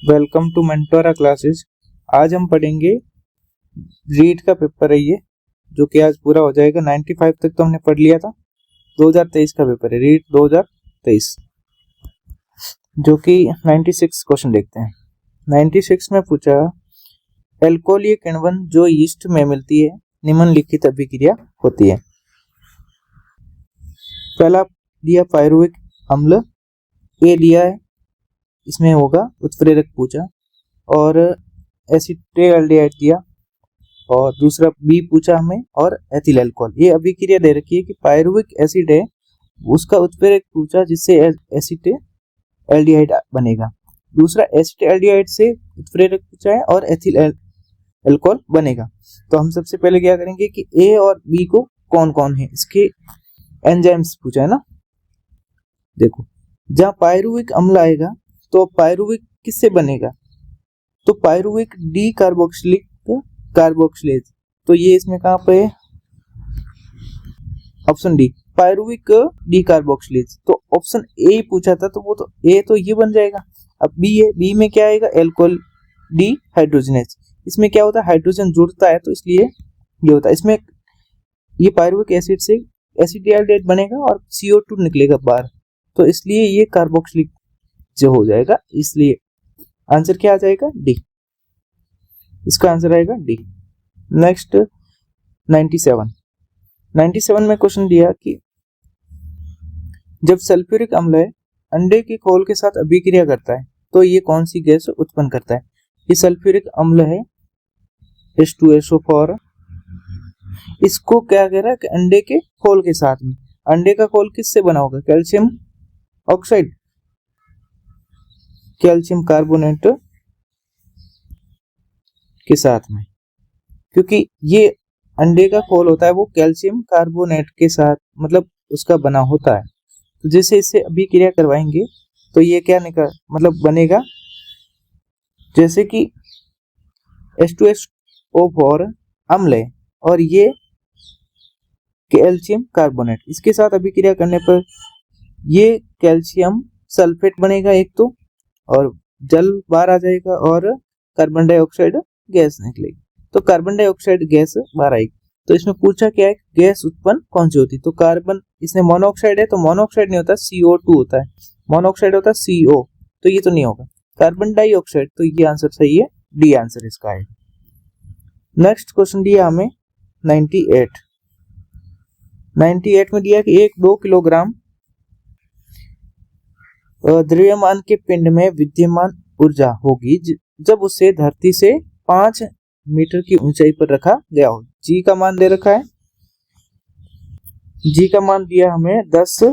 Welcome to मेंटोरा classes. आज हम पढ़ेंगे रीट का पेपर है ये, जो कि आज पूरा हो जाएगा। 95 तक तो हमने पढ़ लिया था। 2023 का पेपर है रीट 2023, जो कि 96 क्वेश्चन देखते हैं। 96 में पूछा एल्कोहलीय किण्वन जो यीस्ट में मिलती है निम्नलिखित अभिक्रिया होती है। पहला दिया पायरुविक अम्ल, ए दिया है, इसमें होगा उत्प्रेरक पूछा, और एसिटेल्डिहाइड दिया, और दूसरा बी पूछा हमें, और एथिल अल्कोहल। ये अभिक्रिया दे रखी है कि पायरुविक एसिड है, उसका उत्प्रेरक पूछा जिससे एसिटेल्डिहाइड बनेगा। दूसरा एसिटेल्डिहाइड से उत्प्रेरक पूछा है और एथिल अल्कोहल बनेगा। तो हम सबसे पहले क्या करेंगे कि ए और बी को कौन कौन है इसके एंजाइम्स पूछा है ना। देखो, जहां पायरुविक अम्ल आएगा तो पायरुविक किससे बनेगा, तो पायरुविक डी कार्बोक्सिलिक कार्बोक्सिलेज। तो ये इसमें कहां पे है, option D, pyruvic D carboxylase. तो ऑप्शन ए पूछा था, तो वो तो ए तो ये बन जाएगा। अब बी है, बी में क्या आएगा, एल्कोहल डी हाइड्रोजनेज। इसमें क्या होता है, हाइड्रोजन जुड़ता है तो इसलिए ये होता है। इसमें ये पायरुविक एसिड से एसिटाल्डिहाइड बनेगा और CO2 निकलेगा बाहर, तो इसलिए ये कार्बोक्सिलिक जो हो जाएगा। इसलिए आंसर क्या आ जाएगा, डी। इसका आंसर आएगा डी। नेक्स्ट 97 में क्वेश्चन दिया कि जब सल्फ्यूरिक अम्ल है अंडे के खोल के साथ अभिक्रिया करता है तो ये कौन सी गैस उत्पन्न करता है। ये सल्फ्यूरिक अम्ल है H2SO4। इसको क्या कह रहा है कि अंडे के खोल के साथ में, अंडे का खोल किससे बना होगा, कैल्शियम ऑक्साइड, कैल्शियम कार्बोनेट के साथ में, क्योंकि ये अंडे का खोल होता है वो कैल्शियम कार्बोनेट के साथ मतलब उसका बना होता है। तो जैसे इससे अभिक्रिया करवाएंगे तो ये क्या निकल मतलब बनेगा, जैसे कि H2SO4 अम्ल है और ये कैल्शियम कार्बोनेट, इसके साथ अभिक्रिया करने पर ये कैल्शियम सल्फेट बनेगा एक तो, और जल बाहर आ जाएगा और कार्बन डाइऑक्साइड गैस निकलेगी। तो कार्बन डाइऑक्साइड गैस बाहर आएगी। तो इसमें पूछा क्या है, गैस उत्पन्न कौन सी होती, तो कार्बन, इसमें मोनोऑक्साइड है तो मोनोऑक्साइड नहीं होता, CO2 होता है। मोनोऑक्साइड होता है CO, तो ये तो नहीं होगा। कार्बन डाइऑक्साइड, तो ये आंसर सही है, डी आंसर इसका है। नेक्स्ट क्वेश्चन दिया हमें 98 में दिया कि 1-2 किलोग्राम द्रव्यमान के पिंड में विद्यमान ऊर्जा होगी जब उसे धरती से 5 मीटर की ऊंचाई पर रखा गया हो। जी का मान दे रखा है, जी का मान दिया हमें 10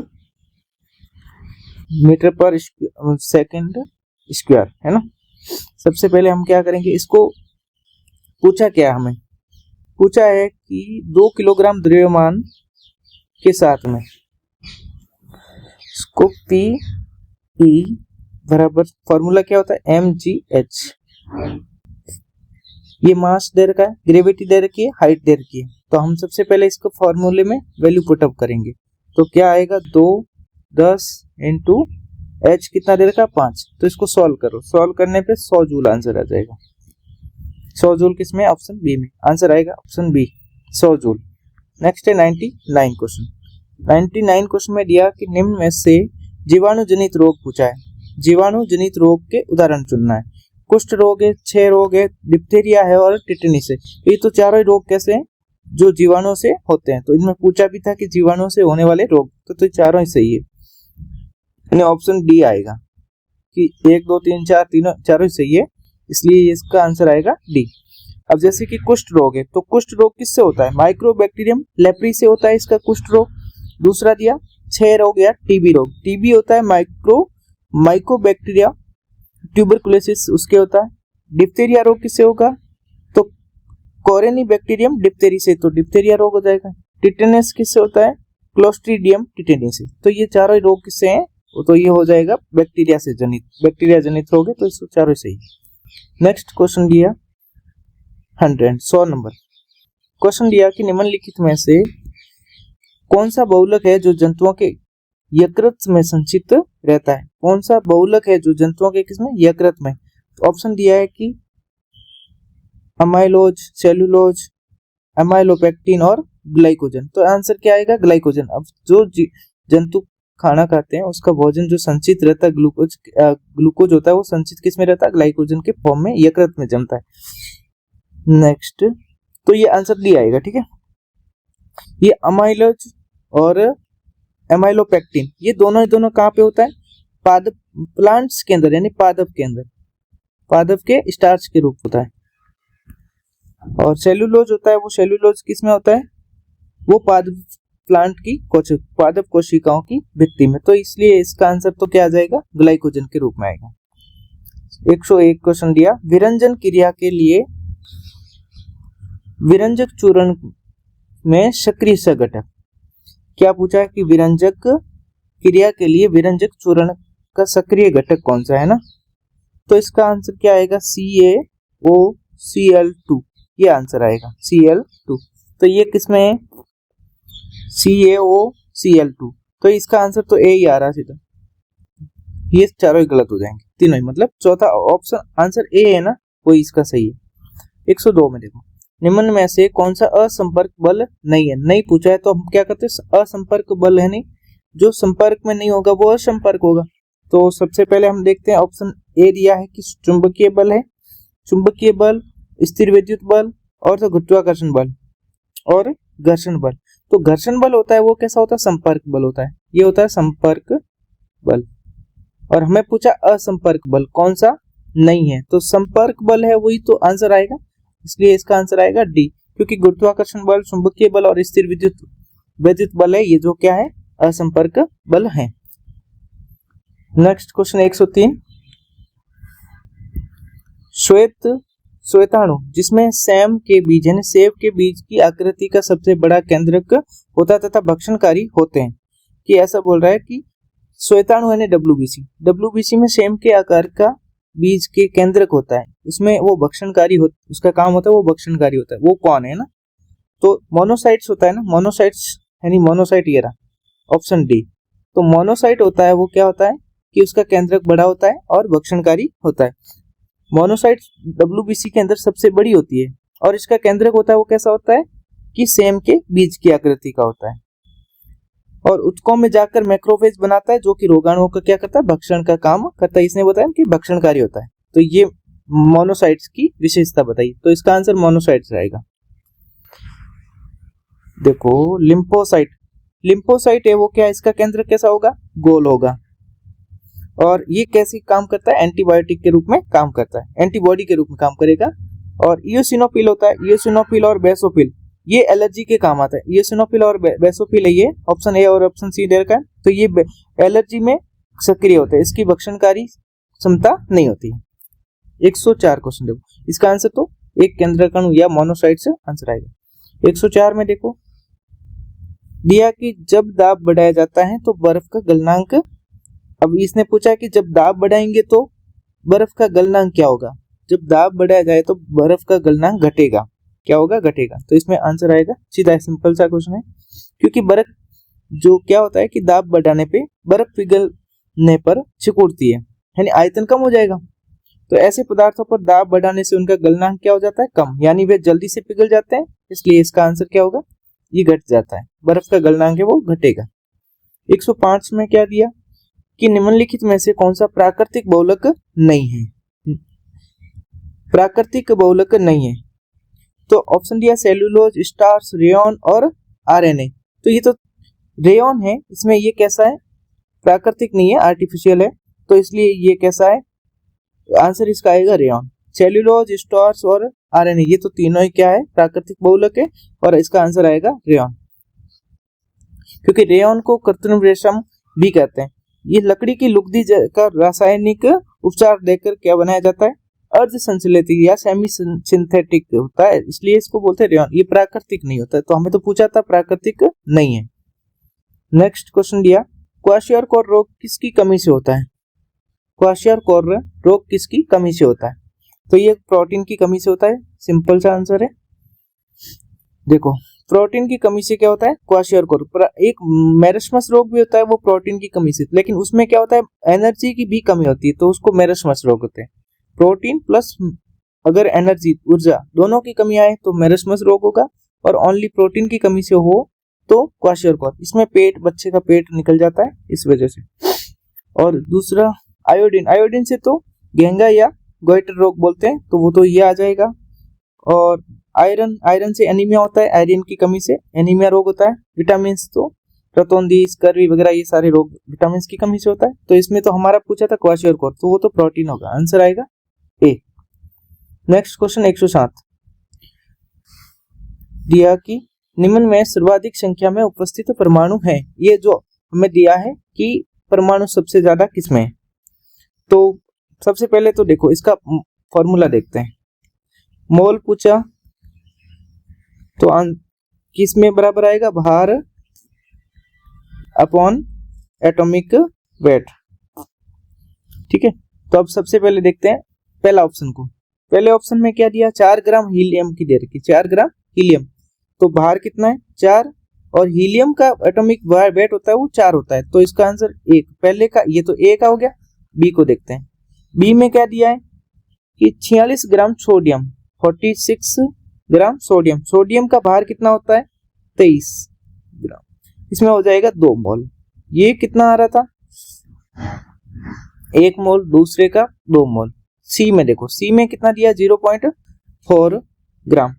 मीटर पर सेकंड स्क्वायर है ना। सबसे पहले हम क्या करेंगे, इसको पूछा क्या हमें, पूछा है कि 2 किलोग्राम द्रव्यमान के साथ में इसको P बराबर फॉर्मूला क्या होता है, mgh। ये मास दे रखा है, ग्रेविटी दे रखी है, हाइट दे रखी है। तो हम सबसे पहले इसको फॉर्मूले में वैल्यू पुटअप करेंगे तो क्या आएगा, 210 इंटू h कितना दे रखा है, 5। तो इसको सॉल्व करो, सॉल्व करने पे 100 जूल आंसर आ जाएगा। 100 जूल किसमें, ऑप्शन बी में, आंसर आएगा ऑप्शन बी, 100 जूल। नेक्स्ट है 99 क्वेश्चन। 99 क्वेश्चन में दिया कि निम्न में से जीवाणु जनित रोग पूछा है, जीवाणु जनित रोग के उदाहरण चुनना है। कुष्ठ रोग है, क्षय रोग है, डिप्थीरिया है और टिटेनस है। ये तो चारों ही रोग कैसे हैं, जो जीवाणु से होते हैं। तो इनमें पूछा भी था कि जीवाणु से होने वाले रोग, तो चारों ही सही है। ऑप्शन डी आएगा कि 1 2 3 4 चारों ही सही है, इसलिए इसका आंसर आएगा डी। अब जैसे कि कुष्ठ रोग है, तो कुष्ठ रोग किससे होता है, माइक्रोबैक्टीरियम लेप्री से होता है इसका कुष्ठ रोग। दूसरा दिया क्षय रोग या टीबी रोग, टीबी होता है माइकोबैक्टीरिया ट्यूबरकुलोसिस उसके होता है। डिप्थीरिया रोग किससे होगा, तो कोरेनिबैक्टीरियम डिप्थेरी से, तो डिप्थीरिया रोग हो जाएगा। टिटेनस किससे होता है, क्लोस्ट्रीडियम टिटेनी से। तो ये चारों रोग किससे हैं, तो ये हो जाएगा बैक्टीरिया से जनित, बैक्टीरिया जनित रोग है, तो इसको चारों सही। नेक्स्ट क्वेश्चन दिया 100 नंबर क्वेश्चन दिया कि निम्नलिखित में से कौन सा बहुलक है जो जंतुओं के यकृत में संचित रहता है। कौन सा बहुलक है जो जंतुओं के किसमें, यकृत में ऑप्शन दिया है कि अमाइलोज, सेलुलोज, अमाइलोपेक्टिन और ग्लाइकोजन। तो आंसर क्या आएगा? ग्लाइकोजन। अब जो जंतु खाना खाते हैं उसका भोजन जो संचित रहता है ग्लूकोज होता है, वो संचित किस में रहता है? ग्लाइकोजन के फॉर्म में, यकृत में जमता है। नेक्स्ट, तो ये आंसर डी आएगा। ठीक है, ये अमाइलोज और एमाइलोपेक्टिन ये दोनों कहाँ पे होता है? पादप, प्लांट्स के अंदर, यानी पादप के अंदर, पादप के स्टार्च के रूप होता है। और सेलुलोज होता है, वो सेलुलोज किस में होता है? वो पादप प्लांट की पादप कोशिकाओं की भित्ति में। तो इसलिए इसका आंसर तो क्या आ जाएगा? ग्लाइकोजन के रूप में आएगा। 101 क्वेश्चन दिया, विरंजन क्रिया के लिए विरंजक चूर्ण में सक्रिय घटक। क्या पूछा है कि विरंजक क्रिया के लिए विरंजक चूर्ण का सक्रिय घटक कौन सा है ना? तो इसका आंसर क्या आएगा? CaOCl2, ये आंसर आएगा Cl2। तो ये किसमें है? CaOCl2। तो इसका आंसर तो ए ही आ रहा सीधा। ये चारों ही गलत हो जाएंगे, तीनों ही, मतलब चौथा ऑप्शन आंसर ए है ना, वही इसका सही है। 102 में देखो, निम्न में से कौन सा असंपर्क बल नहीं है? नहीं पूछा है तो हम क्या करते हैं? असंपर्क बल है नहीं, जो संपर्क में नहीं होगा वो असंपर्क होगा। तो सबसे पहले हम देखते हैं, ऑप्शन ए दिया है कि चुंबकीय बल है, चुंबकीय बल, स्थिर विद्युत बल और तो गुरुत्वाकर्षण बल और घर्षण बल। तो घर्षण बल होता है वो कैसा होता है? संपर्क बल होता है, ये होता है संपर्क बल। और हमें पूछा असंपर्क बल कौन सा नहीं है, तो संपर्क बल है वही तो आंसर आएगा, इसलिए इसका आंसर आएगा डी, क्योंकि गुरुत्वाकर्षण बल, चुंबकीय बल और स्थिर विद्युत बल है, ये जो क्या है? असंपर्क बल है। नेक्स्ट क्वेश्चन 103, श्वेताणु जिसमें सैम के बीज यानी सेब के बीज की आकृति का सबसे बड़ा केंद्रक होता तथा भक्षणकारी होते हैं, कि ऐसा बोल रहा है कि श्वेताणु यानी डब्ल्यूबीसी में सेम के आकार का बीज के केंद्रक होता है, उसमें वो भक्षणकारी उसका काम होता है, वो भक्षणकारी होता है, वो कौन है ना? तो मोनोसाइट्स होता है ना, मोनोसाइट्स यानी मोनोसाइट, ये रहा ऑप्शन डी। तो मोनोसाइट होता है वो क्या होता है कि उसका केंद्रक बड़ा होता है और भक्षणकारी होता है। मोनोसाइट डब्ल्यूबीसी के अंदर सबसे बड़ी होती है और इसका केंद्रक होता है वो कैसा होता है कि सेम के बीज की आकृति का होता है, और उत्कों में जाकर मैक्रोफेज बनाता है जो कि रोगाणुओं का क्या करता है? भक्षण का काम करता है। इसने बताया कि भक्षणकारी होता है। तो ये मोनोसाइट्स की विशेषता बताई, तो इसका आंसर मोनोसाइट्स रहेगा। देखो लिम्फोसाइट है वो क्या? इसका केंद्र कैसा होगा? गोल होगा। और ये कैसे काम करता है? एंटीबायोटिक के रूप में काम करता है, एंटीबॉडी के रूप में काम करेगा। और इयोसिनोफिल होता है, इयोसिनोफिल और बेसोफिल ये एलर्जी के काम आता है। इयोसिनोफिल और बेसोफिल है ये, ऑप्शन ए और ऑप्शन सी दे रखा है। तो ये एलर्जी में सक्रिय होते हैं, इसकी भक्षणकारी क्षमता नहीं होती है। 104 क्वेश्चन देखो, इसका आंसर तो एक केंद्रक या मोनोसाइट से आंसर आएगा। 104 में देखो दिया कि जब दाब बढ़ाया जाता है तो बर्फ का गलनांक, अब इसने पूछा है कि जब दाब बढ़ाएंगे तो बर्फ का गलनांक क्या होगा? जब दाब बढ़ाया जाए तो बर्फ का गलनांक घटेगा, क्या होगा? घटेगा। तो इसमें आंसर आएगा सीधा, सिंपल सा क्वेश्चन है, क्योंकि बर्फ जो क्या होता है कि दाब बढ़ाने पे बर्फ पिघलने पर सिकुड़ती है, यानी आयतन कम हो जाएगा। तो ऐसे पदार्थों पर दाब बढ़ाने से उनका गलनांक क्या हो जाता है? कम, यानी वे जल्दी से पिघल जाते हैं, इसलिए इसका आंसर क्या होगा? ये घट जाता है, बर्फ का गलनांक है वो घटेगा। 105 में क्या दिया कि निम्नलिखित में से कौन सा प्राकृतिक बहुलक नहीं है? प्राकृतिक बहुलक नहीं है, तो ऑप्शन दिया सेल्यूलोज, स्टार्च, रेयन और आरएनए। तो ये तो रेयन है, इसमें ये कैसा है? प्राकृतिक नहीं है, आर्टिफिशियल है, तो इसलिए ये कैसा है? आंसर इसका आएगा रेयन। सेल्यूलोज, स्टार्च और आरएनए ये तो तीनों ही क्या है? प्राकृतिक बहुलक है, और इसका आंसर आएगा रेयन, क्योंकि रेयन को कृत्रिम रेशम भी कहते हैं। ये लकड़ी की लुगदी का रासायनिक उपचार देकर क्या बनाया जाता है? अर्ध संश्लेषित या सेमी सिंथेटिक होता है, इसलिए इसको बोलते हैं रेयन। ये प्राकृतिक नहीं होता है, तो हमें तो पूछा था प्राकृतिक नहीं है। नेक्स्ट क्वेश्चन दिया, क्वाशियोर रोग किसकी कमी से होता है? क्वाशियोर रोग किसकी कमी से होता है? तो ये प्रोटीन की कमी से होता है, सिंपल सा आंसर है। देखो प्रोटीन की कमी से क्या होता है? क्वाशियोर। एक मेरस्मस रोग भी होता है, वो प्रोटीन की कमी से, लेकिन उसमें क्या होता है? एनर्जी की भी कमी होती है, तो उसको मेरस्मस रोग होते हैं। प्रोटीन प्लस अगर एनर्जी ऊर्जा दोनों की कमी आए तो मेरस्मस रोग होगा, और ओनली प्रोटीन की कमी से हो तो क्वाशियोरकोर। इसमें पेट, बच्चे का पेट निकल जाता है इस वजह से। और दूसरा आयोडीन, आयोडीन से तो घेंगा या गोइटर रोग बोलते हैं, तो वो तो ये आ जाएगा। और आयरन, आयरन से एनीमिया होता है, आयरन की कमी से एनीमिया रोग होता है। विटामिन तो रतौंधी, स्कर्वी वगैरह ये सारे रोग विटामिन की कमी से होता है। तो इसमें तो हमारा पूछा था क्वाशियोरकोर, तो वो तो प्रोटीन होगा, आंसर आएगा ए। नेक्स्ट क्वेश्चन 107 दिया कि निम्न में सर्वाधिक संख्या में उपस्थित परमाणु है। ये जो हमें दिया है कि परमाणु सबसे ज्यादा किसमें है, तो सबसे पहले तो देखो इसका फॉर्मूला देखते हैं। मोल पूछा तो किस में बराबर आएगा, भार अपॉन एटॉमिक वेट। ठीक है, तो अब सबसे पहले देखते हैं पहला ऑप्शन को। पहले ऑप्शन में क्या दिया, 4 ग्राम हीलियम की दे रखी, 4 ग्राम हीलियम, तो भार कितना है 4, और हीलियम का एटॉमिक वेट होता है वो 4 होता है, तो इसका आंसर 1। पहले का ये तो ए का हो गया। बी को देखते हैं, बी में क्या दिया है कि 46 gram sodium, 46 gram sodium, sodium का भार कितना होता है 23 ग्राम, इसमें हो जाएगा 2 मोल। ये कितना आ रहा था 1 मोल, दूसरे का 2 मोल। सी में देखो, सी में कितना दिया 0.4 ग्राम।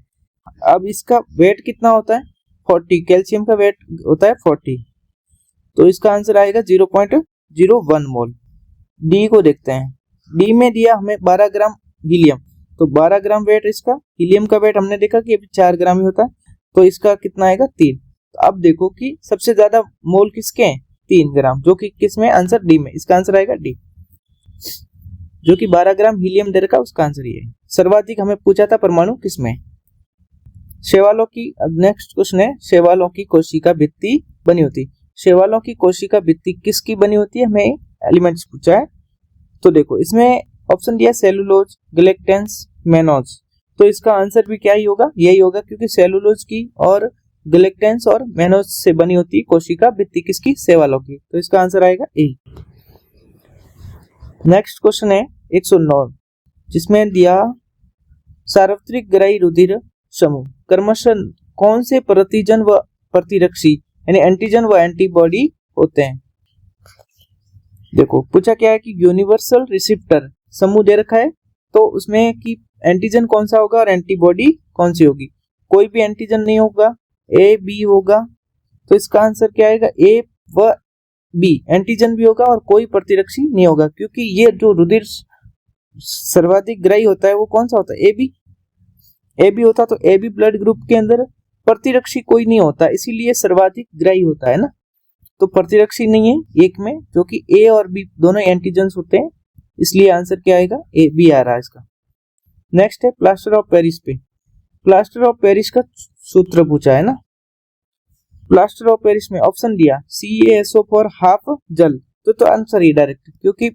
अब इसका वेट कितना होता है 40, कैल्शियम का वेट होता है 40, तो इसका आंसर आएगा 0.01 मोल। डी को देखते हैं, डी में दिया हमें 12 ग्राम हीलियम, तो 12 ग्राम वेट इसका। हीलियम का वेट हमने देखा कि अभी 4 ग्राम ही होता है, तो इसका कितना आएगा 3। तो अब देखो कि सबसे ज्यादा मोल किसके हैं 3 ग्राम, जो कि किसमें, आंसर डी में, इसका आंसर आएगा डी, जो कि 12 ग्राम हीलियम दे रखा, उसका आंसर ये है। सर्वाधिक हमें पूछा था परमाणु किसमें, शैवालों की। अब नेक्स्ट क्वेश्चन है, शैवालों की कोशिका भित्ति बनी होती, शैवालों की कोशिका भित्ति किसकी बनी होती है, हमें एलिमेंट्स पूछा है। तो देखो इसमें ऑप्शन दिया सेलुलोज, ग्लेक्टेंस, मेनोज, तो इसका आंसर भी क्या ही होगा, यही होगा, क्योंकि सेलुलोज की और ग्लेक्टेंस और मेनोज से बनी होती कोशिका भित्ति किसकी, शैवालों की, तो इसका आंसर आएगा ए। नेक्स्ट क्वेश्चन है 109, जिसमें दिया सार्वत्रिक ग्राही रुधिर समूह क्रमशः कौन से प्रतिजन व प्रतिरक्षी यानी एंटीजन व एंटीबॉडी होते हैं। देखो पूछा क्या है कि यूनिवर्सल रिसेप्टर समूह दे रखा है, तो उसमें कि एंटीजन कौन सा होगा और एंटीबॉडी कौन सी होगी। कोई भी एंटीजन नहीं होगा, ए बी होगा, तो इसका आंसर क्या आएगा ए व बी, एंटीजन भी होगा और कोई प्रतिरक्षी नहीं होगा, क्योंकि ये जो रुधिर सर्वाधिक ग्राही होता है वो कौन सा होता है, ए बी होता, तो ए बी ब्लड ग्रुप के अंदर प्रतिरक्षी कोई नहीं होता, इसीलिए सर्वाधिक ग्राही होता है ना, तो प्रतिरक्षी नहीं है एक में, जो कि ए और बी दोनों एंटीजन होते हैं, इसलिए आंसर क्या आएगा ए बी आ रहा है इसका। नेक्स्ट है प्लास्टर ऑफ पेरिस पे, प्लास्टर ऑफ पेरिस का सूत्र पूछा है ना। प्लास्टर ऑफ पेरिस में ऑप्शन दिया CaSO फॉर हाफ जल, तो आंसर ही डायरेक्ट, क्योंकि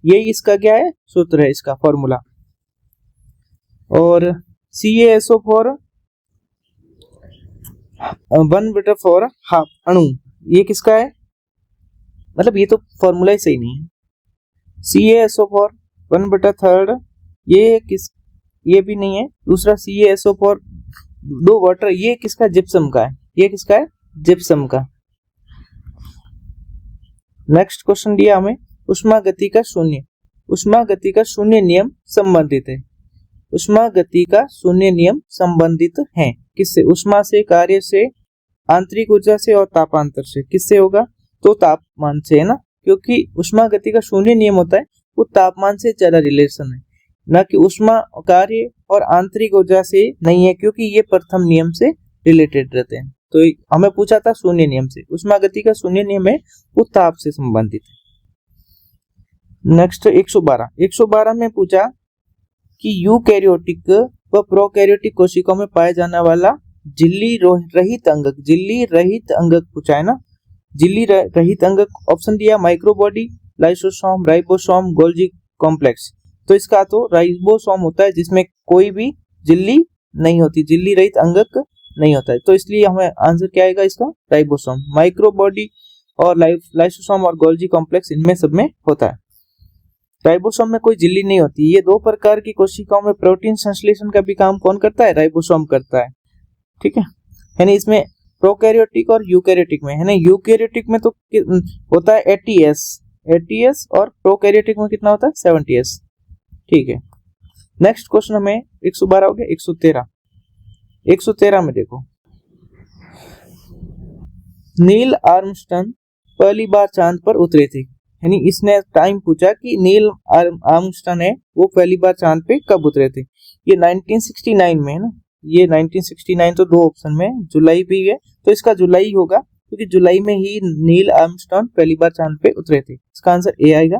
यही इसका क्या है सूत्र है, इसका फॉर्मूला। और CaSO फॉर 1/4 हाफ अणु, ये किसका है, मतलब ये तो फॉर्मूला ही सही नहीं है। CaSO फॉर 1/3 ये भी नहीं है। दूसरा CaSO फॉर 2 वाटर, ये किसका, जिप्सम का है, ये किसका है जिप्सम का। नेक्स्ट क्वेश्चन दिया हमें उष्मा गति का शून्य, उष्मा गति का शून्य नियम संबंधित है, उष्मा गति का शून्य नियम संबंधित है किससे, उष्मा से, कार्य से, आंतरिक ऊर्जा से और तापांतर से। किससे होगा, तो तापमान से है ना, क्योंकि उष्मा गति का शून्य नियम होता है वो तापमान से ज्यादा रिलेशन है, ना कि उष्मा कार्य और आंतरिक ऊर्जा से नहीं है, क्योंकि ये प्रथम नियम से रिलेटेड रहते हैं। तो हमें पूछा था शून्य नियम से, उष्मा गति का शून्य नियम है वो ताप से संबंधित है। नेक्स्ट 112 में पूछा कि यूकैरियोटिक व प्रोकैरियोटिक कोशिकाओं में पाया जाने वाला झिल्ली रहित अंगक, झिल्ली रहित अंगक पूछा है ना। झिल्ली रहित अंगक ऑप्शन दिया microbody, lysosome, ribosome, Golgi complex, तो इसका तो राइबोसोम होता है जिसमें कोई भी झिल्ली नहीं होती, झिल्ली रहित अंगक नहीं होता है, तो इसलिए हमें आंसर क्या आएगा इसका राइबोसोम। माइक्रोबॉडी और लाइसोसोम और गोल्जी कॉम्प्लेक्स इनमें सब में होता है। राइबोसोम में कोई झिल्ली नहीं होती। ये दो प्रकार की कोशिकाओं में प्रोटीन संश्लेषण का भी काम कौन करता है? राइबोसोम करता है। ठीक है, यानी इसमें प्रोकैरियोटिक और यूकैरियोटिक में है ना, यूकैरियोटिक में तो होता है 80s और प्रोकैरियोटिक में कितना होता है? 70s। ठीक है, नेक्स्ट क्वेश्चन हमें 112 हो गया। 113 में देखो, नील आर्मस्ट्रांग पहली बार चांद पर उतरे थे, यानी इसने टाइम पूछा कि नील आर्मस्ट्रांग है वो पहली बार चांद पे कब उतरे थे। ये 1969 में है ना, ये 1969 तो दो ऑप्शन में जुलाई भी है, तो इसका जुलाई होगा क्योंकि जुलाई में ही नील आर्मस्ट्रांग पहली बार चांद पे उतरे थे। इसका आंसर ए आएगा।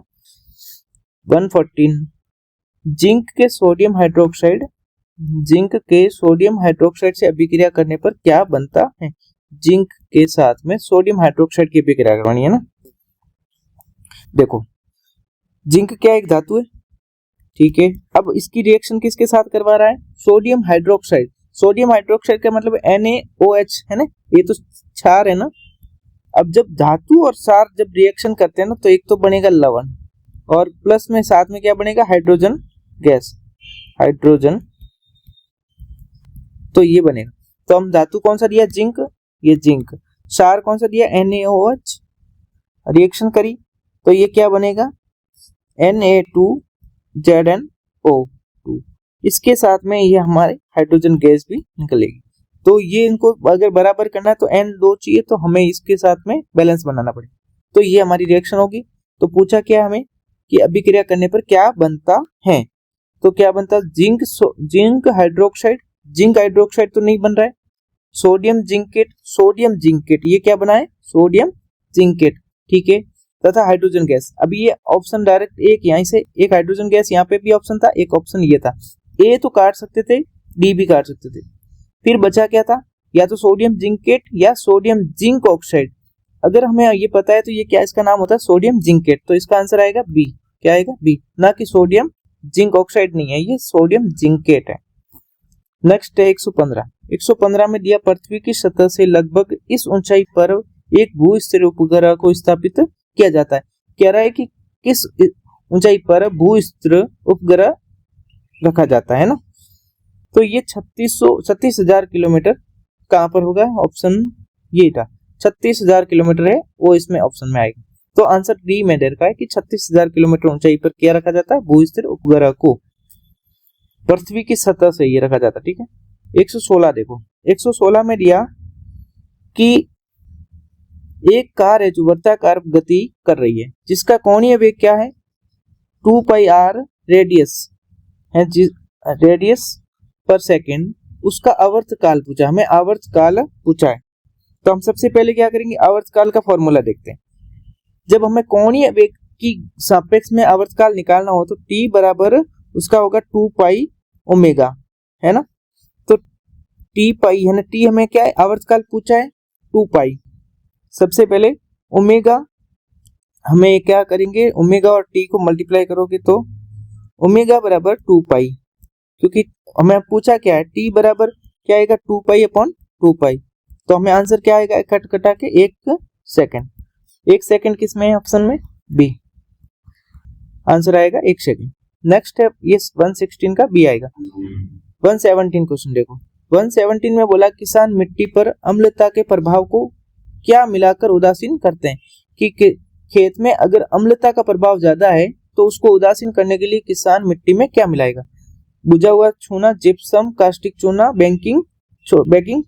114, जिंक के सोडियम हाइड्रोक्साइड से अभिक्रिया करने पर क्या बनता है? जिंक के साथ में सोडियम हाइड्रोक्साइड की अभिक्रिया करवानी है ना। देखो, जिंक क्या एक धातु है, ठीक है। अब इसकी रिएक्शन किसके साथ करवा रहा है? Sodium hydroxide. सोडियम हाइड्रोक्साइड का मतलब NaOH है ना, ये तो क्षार है ना। अब जब धातु और क्षार जब रिएक्शन करते हैं ना, तो एक तो बनेगा लवण और प्लस में साथ में क्या बनेगा? हाइड्रोजन गैस, हाइड्रोजन, तो ये बनेगा। तो हम धातु कौन सा दिया? जिंक, ये जिंक। क्षार कौन सा दिया? NaOH। रिएक्शन करी तो ये क्या बनेगा? Na2ZnO2। इसके साथ में ये हमारे हाइड्रोजन गैस भी निकलेगी। तो ये इनको अगर बराबर करना है तो N2 चाहिए, तो हमें इसके साथ में बैलेंस बनाना पड़ेगा। तो ये हमारी रिएक्शन होगी। तो पूछा क्या हमें कि अभिक्रिया करने पर क्या बनता है? तो क्या बनता? Zinc hydroxide. जिंक हाइड्रोक्साइड तो नहीं बन रहा है। सोडियम जिंकेट, ये क्या बना है? सोडियम जिंकेट, ठीक है, तथा हाइड्रोजन गैस। अभी ये ऑप्शन डायरेक्ट एक यहीं से, एक हाइड्रोजन गैस यहाँ पे भी ऑप्शन था, एक ऑप्शन ये था। ए तो काट सकते थे, डी भी काट सकते थे, फिर बचा क्या था? या तो सोडियम जिंकेट या सोडियम जिंक ऑक्साइड। अगर हमें ये पता है तो ये क्या इसका नाम होता है? Sodium zincate. तो इसका आंसर आएगा बी। क्या आएगा? बी, ना कि सोडियम जिंक ऑक्साइड नहीं है, ये सोडियम जिंकेट है। नेक्स्ट है 115 में दिया, पृथ्वी की सतह से लगभग इस ऊंचाई पर एक भूस्थिर उपग्रह को स्थापित किया जाता है। कह रहा है कि किस ऊंचाई पर भूस्थिर उपग्रह रखा जाता है ना। तो ये 36,000 किलोमीटर कहां पर होगा? ऑप्शन ये था, 36,000 किलोमीटर है वो इसमें ऑप्शन में आएगा। तो आंसर डी में दे रखा है कि 36,000 किलोमीटर ऊंचाई पर क्या रखा जाता है? भूस्थिर उपग्रह को पृथ्वी की सतह से ये रखा जाता है। ठीक है, 116 देखो, 116 में दिया कि एक कार है जो वृत्ताकार गति कर रही है, जिसका कोणीय वेग क्या है? 2πr रेडियस है, रेडियस पर सेकेंड। उसका आवर्तकाल पूछा, हमें आवर्तकाल पूछा है। तो हम सबसे पहले क्या करेंगे? आवर्तकाल का फॉर्मूला देखते हैं। जब हमें कोणीय वेग की सापेक्ष में आवर्तकाल निकालना हो तो t बराबर उसका होगा 2π ओमेगा, है ना। तो t पाई है ना, t हमें क्या है? आवर्तकाल पूछा है 2π। सबसे पहले ओमेगा, हमें क्या करेंगे? ओमेगा और t को मल्टीप्लाई करोगे तो ओमेगा बराबर 2π, क्योंकि हमें पूछा क्या है? t बराबर क्या आएगा? 2π अपॉन 2π। तो हमें आंसर क्या आएगा? कट कटा के 1 सेकेंड। 1 सेकेंड किस में है? ऑप्शन में बी, आंसर आएगा 1 सेकेंड। नेक्स्ट है ये 116 का बी आएगा। 117 क्वेश्चन देखो, 117 में बोला किसान मिट्टी पर अम्लता के प्रभाव को क्या मिलाकर उदासीन करते हैं? कि खेत में अगर अम्लता का प्रभाव ज्यादा है तो उसको उदासीन करने के लिए किसान मिट्टी में क्या मिलाएगा? बुझा हुआ चूना, जिप्सम, कास्टिक चूना, बेकिंग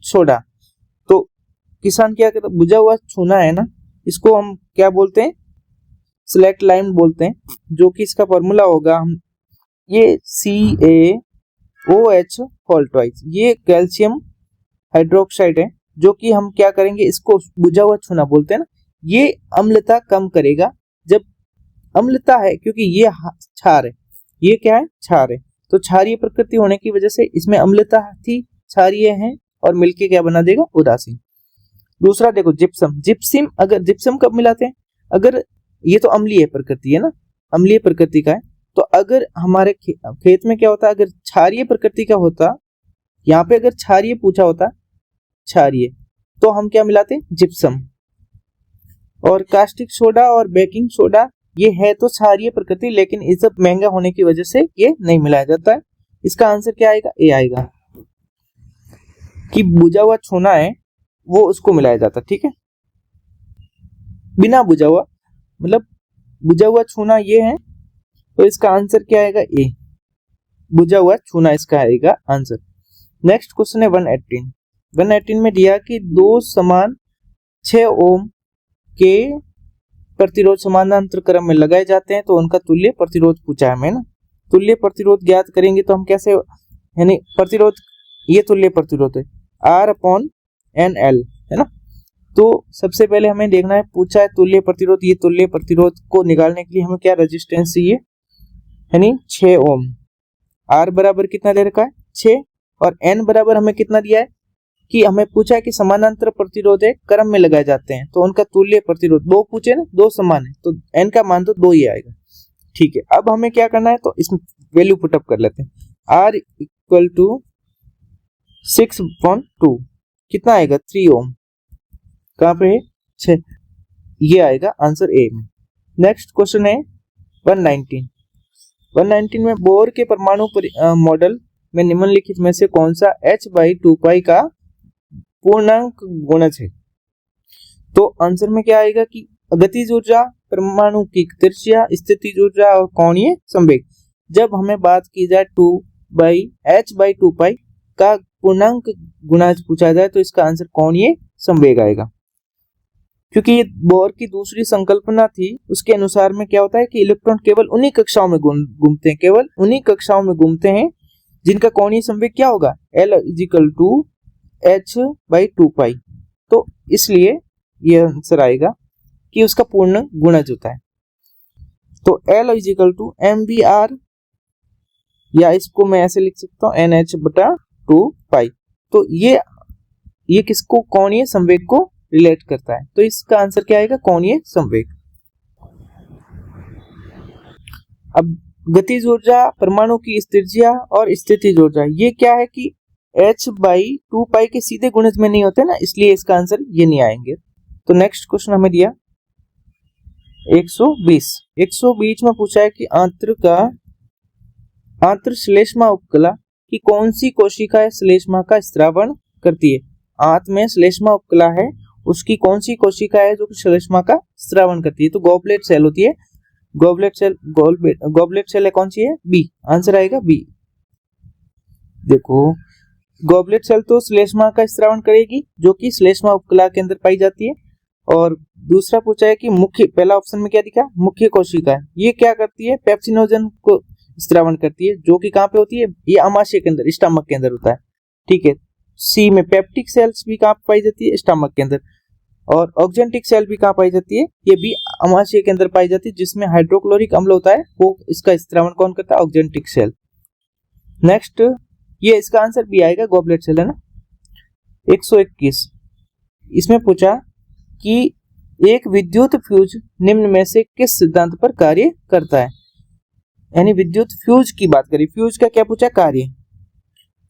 सोडा। तो किसान क्या करता? बुझा हुआ चूना है ना, इसको हम क्या बोलते हैं? सिलेक्ट लाइम बोलते हैं, जो कि इसका फॉर्मूला होगा हम ये CaOH होल ट्वाइस। ये कैल्शियम हाइड्रोक्साइड है, जो कि हम क्या करेंगे? इसको बुझा हुआ चूना बोलते हैं ना। ये अम्लता कम करेगा जब अम्लता है, क्योंकि ये क्षार है। ये क्या है? क्षार है। तो क्षारीय प्रकृति होने की वजह से इसमें अम्लता थी, क्षारीय है, और मिलके क्या बना देगा? उदासीन। दूसरा देखो, जिप्सम कब मिलाते हैं? अगर ये तो अम्लीय प्रकृति है ना, अम्लीय प्रकृति का है, तो अगर हमारे खेत में क्या होता है? अगर क्षारीय प्रकृति का होता, यहाँ पे अगर क्षारीय पूछा होता, क्षारीय, तो हम क्या मिलाते? जिप्सम। और कास्टिक सोडा और बेकिंग सोडा ये है तो क्षारीय प्रकृति, लेकिन इस सब महंगा होने की वजह से ये नहीं मिलाया जाता है। इसका आंसर क्या आएगा? ए आएगा कि बुझा हुआ छूना है वो उसको मिलाया जाता है। ठीक है, बिना बुझा हुआ, मतलब बुझा हुआ छूना ये है, तो इसका आंसर क्या आएगा? ए, बुझा हुआ छूना इसका आएगा आंसर। नेक्स्ट क्वेश्चन है 118। 118 में दिया कि दो समान 6 ओम के प्रतिरोध समानांतर क्रम में लगाए जाते हैं, तो उनका तुल्य प्रतिरोध पूछा है हमें ना। तुल्य प्रतिरोध ज्ञात करेंगे तो हम कैसे, यानी प्रतिरोध, ये तुल्य प्रतिरोध है R/NL है ना। तो सबसे पहले हमें देखना है, पूछा है तुल्य प्रतिरोध, ये तुल्य प्रतिरोध को निकालने के लिए हमें क्या रेजिस्टेंस चाहिए, यानी 6 ओम। R बराबर कितना दे रखा है? 6, और N बराबर हमें कितना दिया है कि हमें पूछा है कि समानांतर प्रतिरोध है, क्रम में लगाए जाते हैं, तो उनका तुल्य प्रतिरोध, दो पूछे ना, दो समान है, तो N का मान तो 2 ही आएगा। ठीक है, अब हमें क्या करना है, तो इसमें वैल्यू पुटअप कर लेते हैं। R इक्वल टू 6/2 कितना आएगा? 3 ओम। कहाँ पे है? 6, ये आएगा आंसर ए में। नेक्स्ट क्वेश्चन है 119। 119 में बोर के परमाणु मॉडल में निम्नलिखित में से कौन सा h/2π का पूर्णांक गुणज है? तो आंसर में क्या आएगा कि गतिज ऊर्जा, परमाणु की त्रिज्या, स्थितिज ऊर्जा और कोणीय संवेग। जब हमें बात की जाए h/2π का पूर्णांक गुणज पूछा जाए तो इसका आंसर कोणीय संवेग आएगा, क्योंकि ये बोर की दूसरी संकल्पना थी। उसके अनुसार में क्या होता है कि इलेक्ट्रॉन केवल उन्हीं कक्षाओं में घूमते हैं, केवल उन्हीं कक्षाओं में घूमते हैं जिनका कोणीय संवेग क्या होगा? L = h/2π। तो इसलिए ये आंसर आएगा कि उसका पूर्ण गुणज होता है। तो L = mvr, या इसको मैं ऐसे लिख सकता हूँ nh/2π। तो ये किसको? कोणीय संवेग को रिलेट करता है, तो इसका आंसर क्या आएगा? कोणीय संवेग। अब गतिज ऊर्जा, परमाणु की त्रिज्या और स्थितिज ऊर्जा, ये क्या है कि h/2π के सीधे गुणज में नहीं होते ना, इसलिए इसका आंसर ये नहीं आएंगे। तो नेक्स्ट क्वेश्चन हमें दिया 120 में पूछा है कि आंतर श्लेष्मा उपकला की कौन सी कोशिका श्लेष्मा का स्त्रावण करती है? आंत में श्लेष्मा उपकला है, उसकी कौन सी कोशिका है जो श्लेष्मा का स्त्रावण करती है? तो गॉबलेट सेल होती है। गॉबलेट सेल है, कौन सी है? बी, आंसर आएगा बी। देखो, गॉबलेट सेल तो श्लेष्मा का स्त्रावण करेगी, जो कि श्लेष्मा उपकला के अंदर पाई जाती है। और दूसरा पूछा है कि मुख्य, पहला ऑप्शन में क्या दिखा? मुख्य कोशिका है, ये क्या करती है? पेप्सिनोजन को स्त्रावण करती है, जो कि कहाँ पे होती है? ये आमाशय के अंदर, स्टमक के अंदर होता है। ठीक है, सी में पेप्टिक सेल्स भी कहाँ पाई जाती है? स्टमक के अंदर। और ऑक्जेंटिक सेल भी कहाँ पाई जाती है? ये भी आमाशय के अंदर पाई जाती है, जिसमें हाइड्रोक्लोरिक अम्ल होता है, वो इसका स्त्रावण कौन करता है? Oxyntic cell. नेक्स्ट, ये इसका आंसर भी आएगा, गॉबलेट सेल है ना। 121 इसमें पूछा कि एक विद्युत फ्यूज निम्न में से किस सिद्धांत पर कार्य करता है? यानी विद्युत फ्यूज की बात करें, फ्यूज का क्या पूछा? कार्य।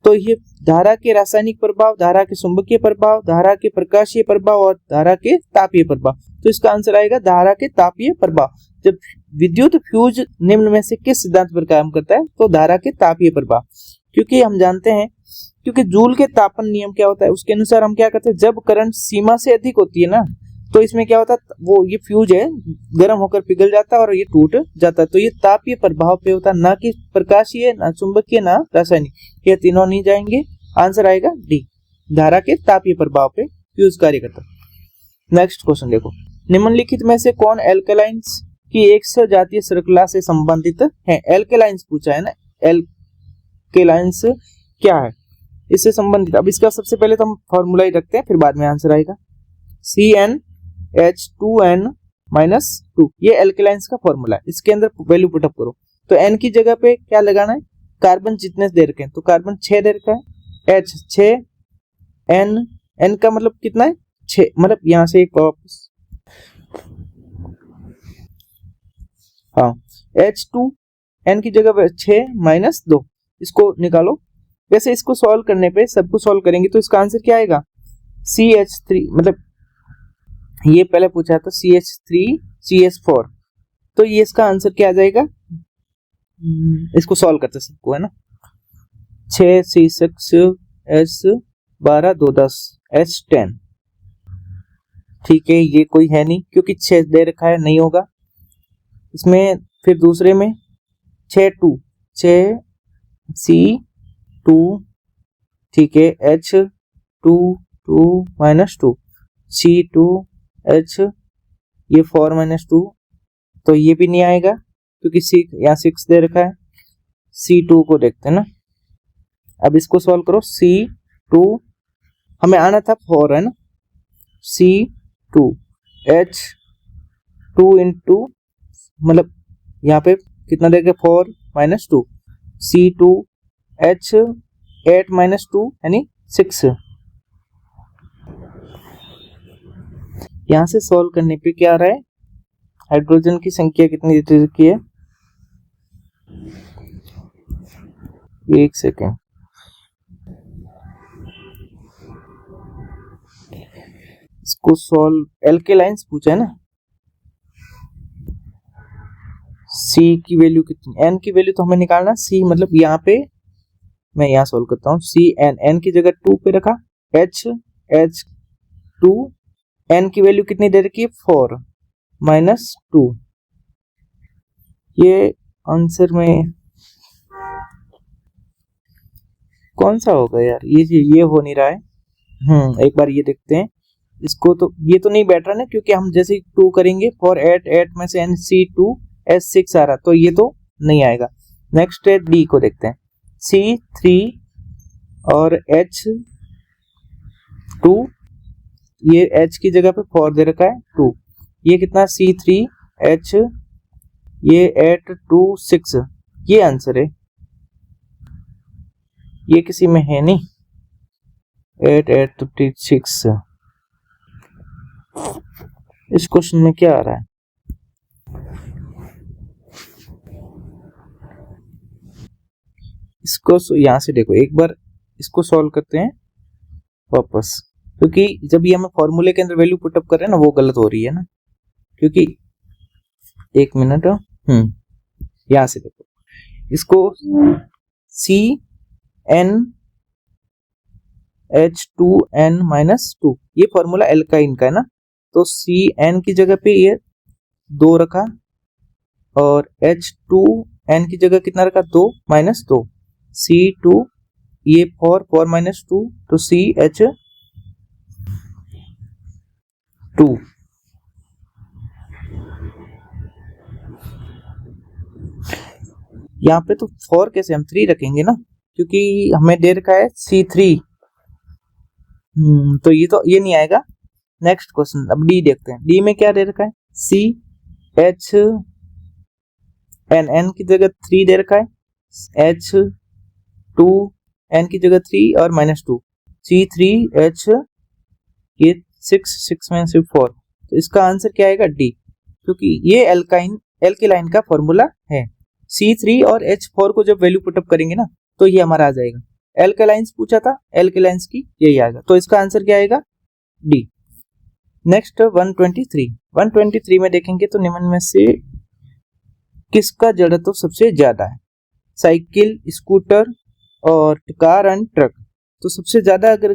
तो ये धारा के रासायनिक प्रभाव, धारा के चुंबकीय प्रभाव, धारा के प्रकाशीय प्रभाव और धारा के तापीय प्रभाव। तो इसका आंसर आएगा धारा के तापीय प्रभाव। जब विद्युत फ्यूज निम्न में से किस सिद्धांत पर काम करता है? तो धारा के तापीय प्रभाव। क्योंकि हम जानते हैं, क्योंकि जूल के तापन नियम क्या होता है, उसके अनुसार हम क्या करते हैं, जब करंट सीमा से अधिक होती है ना, तो इसमें क्या होता है, वो ये फ्यूज है गर्म होकर पिघल जाता है और ये टूट जाता है। तो ये तापीय प्रभाव पे होता है, ना कि प्रकाशीय, ना चुंबकीय, ना रासायनिक, ये तीनों नहीं जाएंगे। आंसर आएगा डी, धारा के तापीय प्रभाव पे फ्यूज कार्य करता है। नेक्स्ट क्वेश्चन देखो, निम्नलिखित में से कौन एल्केलाइंस की एक सजातीय श्रृंखला से संबंधित है? एल्केलाइंस पूछा है ना, एल्केलाइंस क्या है, इससे संबंधित। अब इसका सबसे पहले तो हम फॉर्मूला ही रखते हैं, फिर बाद में आंसर आएगा। CnH2n-2, ये एल्केलाइंस का फॉर्मूला है, इसके अंदर वैल्यू पुटअप करो। तो n की जगह पे क्या लगाना है? कार्बन जितने दे रखे हैं, तो कार्बन 6 दे रखा है, H 6, n का मतलब कितना है? 6, मतलब यहां से एक वापस, हाँ, H2 n की जगह पे 6 - 2, इसको निकालो। वैसे इसको सॉल्व करने पे, सबको सॉल्व करेंगे तो इसका आंसर क्या आएगा? CH3, मतलब ये पहले पूछा था CH3 CH4, तो ये इसका आंसर क्या आ जाएगा, इसको सॉल्व करते सबको, है ना। 6 C6 S12 2 10 H10, ठीक है, ये कोई है नहीं क्योंकि 6 दे रखा है, नहीं होगा इसमें। फिर दूसरे में 6 C2, ठीक है, H2 2 -2 C2H, ये 4 -2, तो ये भी नहीं आएगा क्योंकि यहाँ 6 दे रखा है। C2 को देखते हैं ना, अब इसको सॉल्व करो। C2 हमें आना था 4, है ना। C2 H2 इंटू, मतलब यहाँ पे कितना देगा 4 -2, C2 H 8 -2 यानी 6। यहाँ से सॉल्व करने पे क्या आ रहा है, हाइड्रोजन की संख्या कितनी दे रखी है, एक सेकेंड, इसको सॉल्व, एल्केलाइंस पूछा है ना। C की वैल्यू कितनी, N की वैल्यू तो हमें निकालना, C मतलब यहाँ पे मैं यहाँ सॉल्व करता हूँ। N की जगह 2 पे रखा, H2, N की वैल्यू कितनी दे रखी है 4 -2, ये आंसर में कौन सा होगा यार, ये हो नहीं रहा है। एक बार ये देखते हैं इसको, तो ये तो नहीं बैठ रहा ना, क्योंकि हम जैसे 2 करेंगे 4 8 में से NC2 S6 आ रहा, तो ये तो नहीं आएगा। नेक्स्ट है D को देखते हैं, C3 और H2, ये H की जगह पे 4 दे रखा है 2, ये कितना C3H, ये 8 2 6, ये आंसर है। ये किसी में है नहीं, 8 8 6। इस क्वेश्चन में क्या आ रहा है, इसको यहां से देखो, एक बार इसको सॉल्व करते हैं वापस, क्योंकि जब ये हमें फॉर्मूले के अंदर वैल्यू पुटअप कर रहे हैं ना, वो गलत हो रही है ना, क्योंकि एक मिनट, यहां से देखो इसको, CnH2n -2, ये फॉर्मूला एल्काइन का है ना, तो Cn की जगह पे ये 2 रखा और H2n की जगह कितना रखा 2 -2, C2 ये 4 -2, तो CH2। यहाँ पे तो 4 कैसे, हम 3 रखेंगे ना, क्योंकि हमें दे रखा है C3, तो ये नहीं आएगा। नेक्स्ट क्वेश्चन, अब डी देखते हैं, डी में क्या दे रखा है, CHN की जगह 3 दे रखा है, H2n की जगह 3 और -2, C3H, ये 6 में से 4, तो इसका आंसर क्या आएगा डी, क्योंकि ये एल्केलाइन का फॉर्मूला है। C3 और H4 को जब वैल्यू पुटअप करेंगे ना, तो ये हमारा आ जाएगा। एल्केलाइंस पूछा था, एल्केलाइंस की यही आएगा, तो इसका आंसर क्या आएगा डी। नेक्स्ट 123 में देखेंगे तो निम्न में से किसका जड़त्व सबसे ज्यादा है, साइकिल, स्कूटर और कार एंड ट्रक। तो सबसे ज्यादा अगर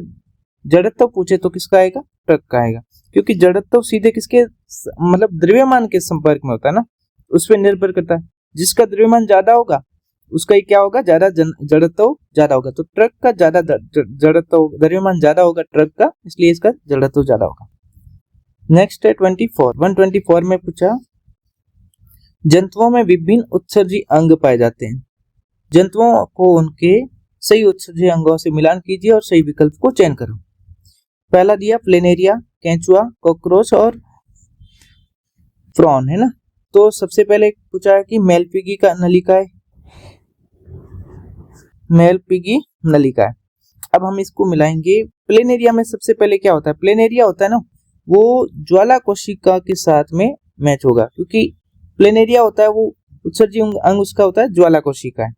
जड़त्व पूछे तो किसका आएगा, ट्रक का आएगा, क्योंकि जड़त्व सीधे किसके, मतलब द्रव्यमान के संपर्क में होता है ना, उस पर निर्भर करता है। जिसका द्रव्यमान ज्यादा होगा उसका ही क्या होगा, ज्यादा जड़त्व ज्यादा होगा, तो ट्रक का ज्यादा जड़त्व, द्रव्यमान ज्यादा होगा ट्रक का, इसलिए इसका जड़त्व ज्यादा होगा। नेक्स्ट है 124 में पूछा, जंतुओं में विभिन्न उत्सर्जी अंग पाए जाते हैं, जंतुओं को उनके सही उत्सर्जी अंगों से मिलान कीजिए और सही विकल्प को चयन करो। पहला दिया प्लेनेरिया, केंचुआ, कॉकरोच और प्रॉन, है ना। तो सबसे पहले पूछा है कि मेलपिगी का नलिका है, मेलपिगी नलिका है। अब हम इसको मिलाएंगे। प्लेनेरिया में सबसे पहले क्या होता है, प्लेनेरिया होता है ना, वो ज्वाला कोशिका के साथ में मैच होगा, क्योंकि प्लेनेरिया होता है वो उत्सर्जी अंग उसका होता है ज्वाला कोशिका है,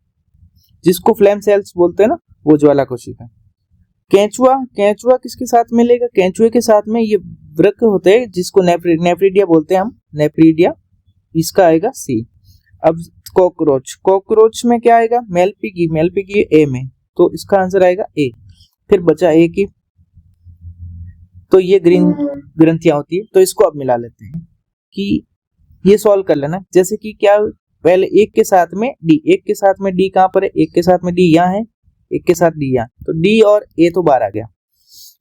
जिसको फ्लेम सेल्स बोलते हैं ना, वो ज्वाला कोशिका। केंचुआ किसके साथ मिलेगा, केंचुए के साथ में ये वृक्क होते हैं जिसको नेफ्रिडिया बोलते हैं हम, नेफ्रिडिया, इसका आएगा सी। अब कॉकरोच, कॉकरोच में क्या आएगा, मेल पिगी ए में, तो इसका आंसर आएगा ए। फिर बचा ए की, तो ये ग्रीन ग्रंथियां होती है, तो इसको अब मिला लेते हैं कि ये सॉल्व कर लेना। जैसे कि क्या, पहले एक के साथ में डी, एक के साथ में डी कहां पर है, एक के साथ में डी यहाँ है, एक के साथ डी यहाँ, तो डी और ए तो बाहर आ गया।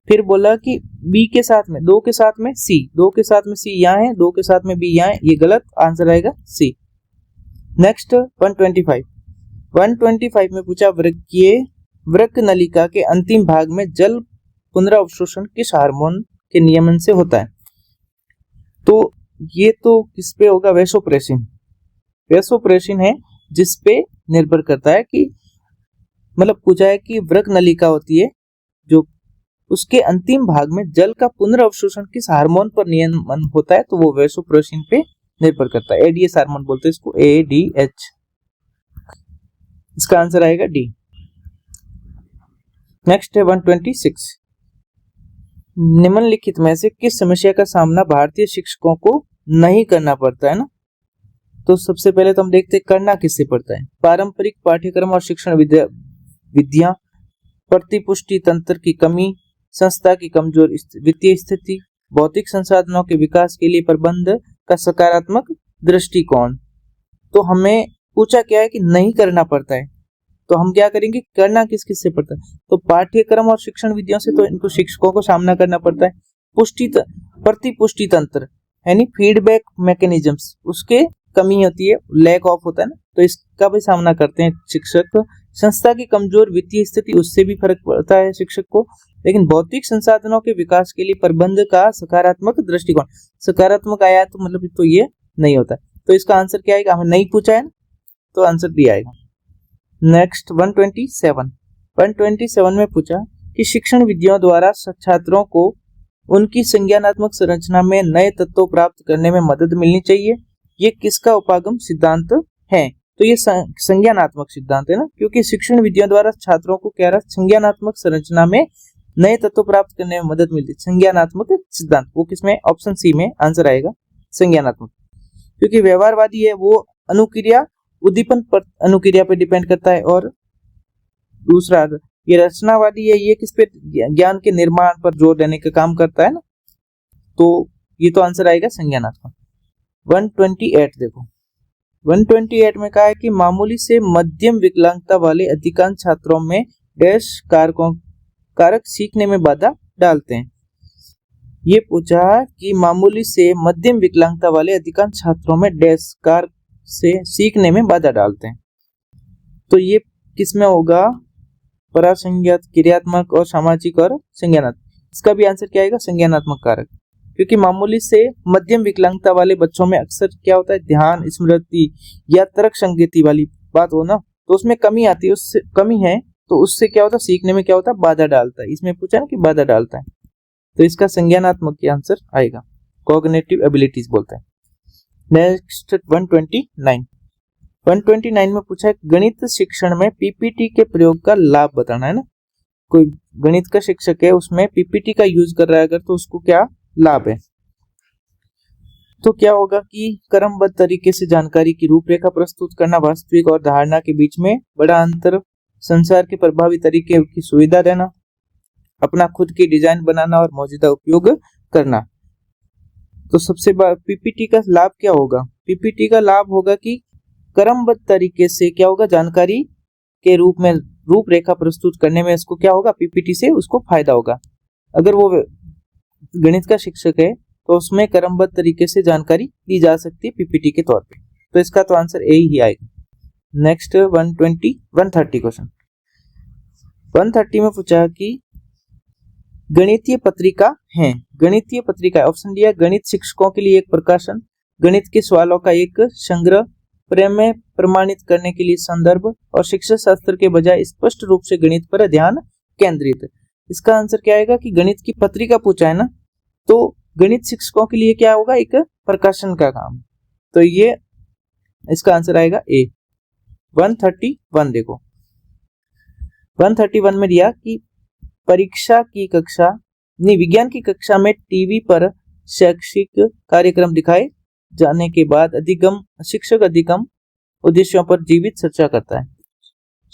फिर बोला कि बी के साथ में, दो के साथ में सी, दो के साथ में सी यहाँ है, दो के साथ में बी यहाँ है, ये गलत, आंसर आएगा सी। नेक्स्ट 125 में पूछा वृक्क नलिका के अंतिम भाग में जल पुनरावशोषण किस हार्मोन के नियमन से होता है। तो ये तो किस पे होगा, वैसोप्रेसिन। वैसोप्रेसिन है जिसपे निर्भर करता है कि, मतलब पूछा है कि वृक्क नलिका होती है जो, उसके अंतिम भाग में जल का पुनर्अवशोषण किस हार्मोन पर नियमन होता है, तो वो वैसोप्रेसिन पे निर्भर करता है। एडीएच हार्मोन बोलते हैं इसको, एडीएच। इसका आंसर आएगा डी। नेक्स्ट है 126, निम्नलिखित में से किस समस्या का सामना भारतीय शिक्षकों को नहीं करना पड़ता है ना। तो सबसे पहले तो हम देखते हैं करना किससे पड़ता है। पारंपरिक पाठ्यक्रम और शिक्षण विधियां, प्रतिपुष्टि तंत्र की कमी, संस्था की कमजोर वित्तीय स्थिति, भौतिक संसाधनों के विकास के लिए प्रबंध का सकारात्मक दृष्टिकोण। तो हमें पूछा क्या है कि नहीं करना पड़ता है, तो हम क्या करेंगे, करना किस किस से पड़ता है। तो पाठ्यक्रम और शिक्षण विधियों से तो इनको शिक्षकों को सामना करना पड़ता है। प्रतिपुष्टि तंत्र यानी फीडबैक मैकेनिज्म्स, उसके कमी होती है, लैक ऑफ होता है ना, तो इसका भी सामना करते हैं शिक्षक। संस्था की कमजोर वित्तीय स्थिति, उससे भी फर्क पड़ता है शिक्षक को। लेकिन भौतिक संसाधनों के विकास के लिए प्रबंध का सकारात्मक दृष्टिकोण, सकारात्मक आया तो मतलब तो ये नहीं होता। तो इसका आंसर क्या आएगा, हमें नहीं पूछा है ना, तो आंसर डी आएगा। नेक्स्ट 127 में पूछा कि शिक्षण विधियों द्वारा छात्रों को उनकी संज्ञानात्मक संरचना में नए तत्व प्राप्त करने में मदद मिलनी चाहिए। ये किसका उपागम सिद्धांत है। तो ये संज्ञानात्मक सिद्धांत है ना, क्योंकि शिक्षण विधियों द्वारा छात्रों को क्या रहा, संज्ञानात्मक संरचना में नए तत्व प्राप्त करने में मदद मिलती है। संज्ञानात्मक सिद्धांत वो किसमें, ऑप्शन सी में आंसर आएगा संज्ञानात्मक। क्योंकि व्यवहारवादी है वो अनुक्रिया उद्दीपन पर, अनुक्रिया पे डिपेंड करता है, और दूसरा ये रचनावादी है, ये किस पे, ज्ञान के निर्माण पर जोर देने का काम करता है ना, तो ये तो आंसर आएगा संज्ञानात्मक। 128 देखो, 128 में कहा है कि मामूली से मध्यम विकलांगता वाले अधिकांश छात्रों में डैश कारक सीखने में बाधा डालते हैं। ये पूछा कि मामूली से मध्यम विकलांगता वाले अधिकांश छात्रों में डैश कारक से सीखने में बाधा डालते हैं। तो ये किसमें होगा, परासंज्ञात, क्रियात्मक और सामाजिक और संज्ञानात्मक। इसका भी आंसर क्या आएगा, संज्ञानात्मक कारक। क्योंकि मामूली से मध्यम विकलांगता वाले बच्चों में अक्सर क्या होता है, ध्यान, स्मृति या तर्क संगति वाली बात हो ना, तो उसमें कमी आती है, उससे कमी है, तो उससे क्या होता है, सीखने में क्या होता है, बाधा डालता है। इसमें पूछा ना कि बाधा डालता है, तो इसका संज्ञानात्मक की आंसर आएगा, कॉग्निटिव एबिलिटीज बोलते हैं। नेक्स्ट 129 में पूछा है गणित शिक्षण में पीपीटी के प्रयोग का लाभ बताना है ना। कोई गणित का शिक्षक है, उसमें पीपीटी का यूज कर रहा है अगर, तो उसको क्या लाभ है। तो क्या होगा कि क्रमबद्ध तरीके से जानकारी की रूपरेखा प्रस्तुत करना, वास्तविक और धारणा के बीच में बड़ा अंतर, संसार के प्रभावी तरीके की सुविधा देना, अपना खुद की डिजाइन बनाना और मौजूदा उपयोग करना। तो सबसे पीपीटी का लाभ क्या होगा, पीपीटी का लाभ होगा कि क्रमबद्ध तरीके से क्या होगा, जानकारी के रूप में रूपरेखा प्रस्तुत करने में इसको क्या होगा, पीपीटी से उसको फायदा होगा। अगर वो गणित का शिक्षक है तो उसमें क्रमबद्ध तरीके से जानकारी दी जा सकती है पीपीटी के तौर पे। तो इसका तो आंसर ए ही आएगा। नेक्स्ट 130 क्वेश्चन 130 में पूछा कि गणितीय पत्रिका है, गणितीय पत्रिका ऑप्शन दिया, गणित शिक्षकों के लिए एक प्रकाशन, गणित के सवालों का एक संग्रह, प्रमेय प्रमाणित करने के लिए संदर्भ, और शिक्षा शास्त्र के बजाय स्पष्ट रूप से गणित पर ध्यान केंद्रित। इसका आंसर क्या आएगा कि गणित की पत्रिका पूछा है ना, तो गणित शिक्षकों के लिए क्या होगा, एक प्रकाशन का काम। तो ये इसका आंसर आएगा ए। 131 देखो, 131 में दिया कि परीक्षा की कक्षा नहीं, विज्ञान की कक्षा में टीवी पर शैक्षिक कार्यक्रम दिखाए जाने के बाद शिक्षक अधिगम उद्देश्यों पर जीवित चर्चा करता है।